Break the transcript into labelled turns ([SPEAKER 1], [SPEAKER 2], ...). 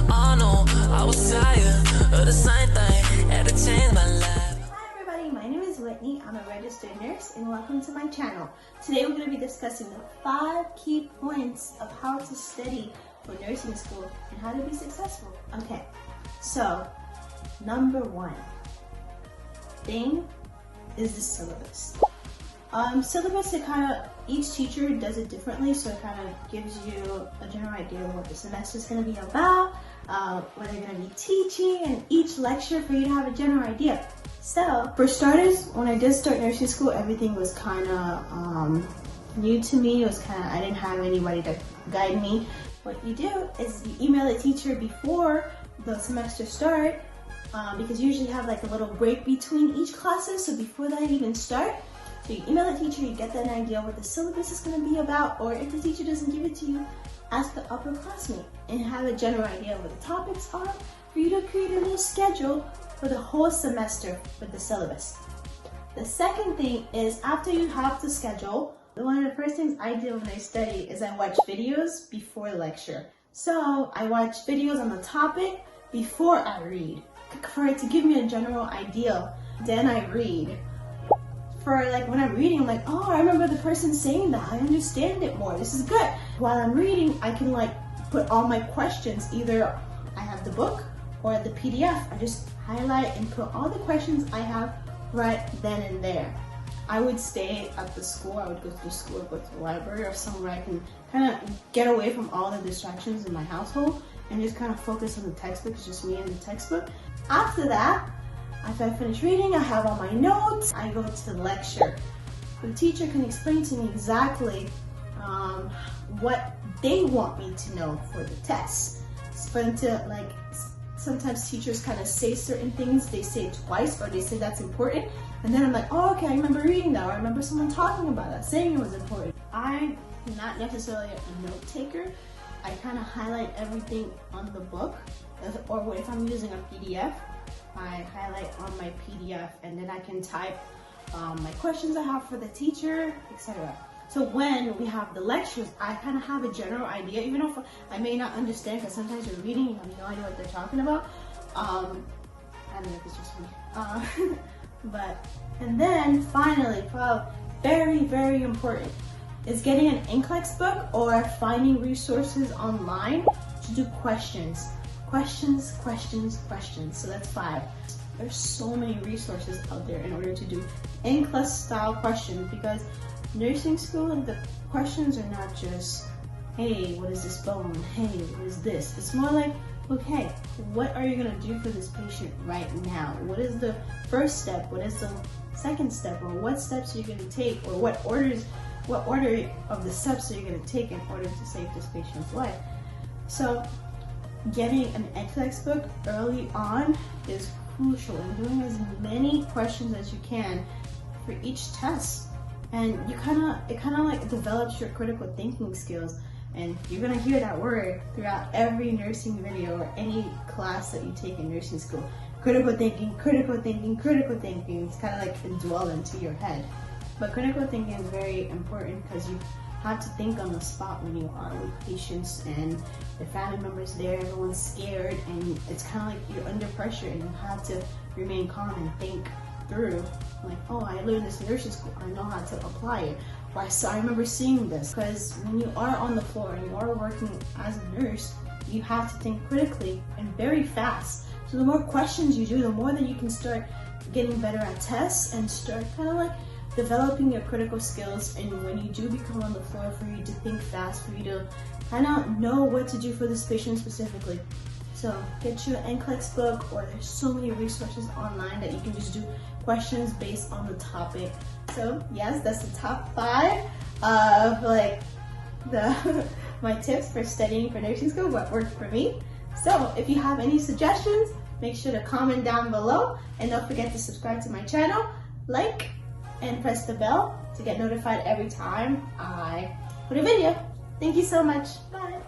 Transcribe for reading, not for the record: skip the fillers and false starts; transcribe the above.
[SPEAKER 1] I know I was tired of the same thing, had to change my life.
[SPEAKER 2] Hi everybody, my name is Whitney. I'm a registered nurse and welcome to my channel. Today we're going to be discussing the 5 key points of how to study for nursing school and how to be successful. Okay, so number 1 thing is the syllabus. Syllabus, each teacher does it differently, so it kind of gives you a general idea of what the semester is going to be about, what they're going to be teaching, and each lecture for you to have a general idea. So, for starters, when I did start nursing school, everything was kind of new to me. It was I didn't have anybody to guide me. What you do is you email the teacher before the semester start, because you usually have like a little break between each classes, so before that even start. So you email the teacher, you get an idea what the syllabus is going to be about, or if the teacher doesn't give it to you, ask the upperclassmate and have a general idea of what the topics are for you to create a little schedule for the whole semester with the syllabus. The second thing is, after you have the schedule, one of the first things I do when I study is I watch videos before lecture. So I watch videos on the topic before I read, for it to give me a general idea. Then I read. For like when I'm reading, I'm like, oh, I remember the person saying that. I understand it more. This is good. While I'm reading, I can like put all my questions. Either I have the book or the PDF. I just highlight and put all the questions I have right then and there. I would stay at the school. I would go to the school or go to the library or somewhere I can kind of get away from all the distractions in my household and just kind of focus on the textbook. It's just me and the textbook. After that, after I finish reading, I have all my notes. I go to the lecture. The teacher can explain to me exactly what they want me to know for the test. For them to, like, sometimes teachers kind of say certain things, they say it twice, or they say that's important, and then I'm like, oh, okay, I remember reading that, or I remember someone talking about that, saying it was important. I'm not necessarily a note taker. I kind of highlight everything on the book, or if I'm using a PDF, I highlight on my PDF, and then I can type my questions I have for the teacher, etc. So when we have the lectures, I kind of have a general idea, even if I may not understand, because sometimes you're reading, you have no idea what they're talking about. I don't know if it's just me. And then finally, very, very important, is getting an Nclex book or finding resources online to do questions. Questions. So that's 5. There's so many resources out there in order to do Nclex style questions, because nursing school, the questions are not just, hey, what is this bone? Hey, what is this? It's more like, okay, what are you going to do for this patient right now? What is the first step? What is the second step? Or what steps are you going to take? Or what order of the steps are you going to take in order to save this patient's life? So getting an Nclex book early on is crucial, and doing as many questions as you can for each test. And it kind of like develops your critical thinking skills, and you're gonna hear that word throughout every nursing video or any class that you take in nursing school. Critical thinking. It's kind of like a dwell into your head. But critical thinking is very important because you have to think on the spot when you are with patients and the family members there, everyone's scared, and it's kind of like you're under pressure and you have to remain calm and think through, like, oh, I learned this in nursing school, I know how to apply it. So I remember seeing this, because when you are on the floor and you are working as a nurse, you have to think critically and very fast. So the more questions you do, the more that you can start getting better at tests and start kind of like developing your critical skills. And when you do become on the floor, for you to think fast, for you to kind of know what to do for this patient specifically. So get you an Nclex book, or there's so many resources online that you can just do questions based on the topic. So yes, that's the top 5 of like my tips for studying for nursing school, what worked for me. So if you have any suggestions, make sure to comment down below, and don't forget to subscribe to my channel, like, and press the bell to get notified every time I put a video. Thank you so much. Bye.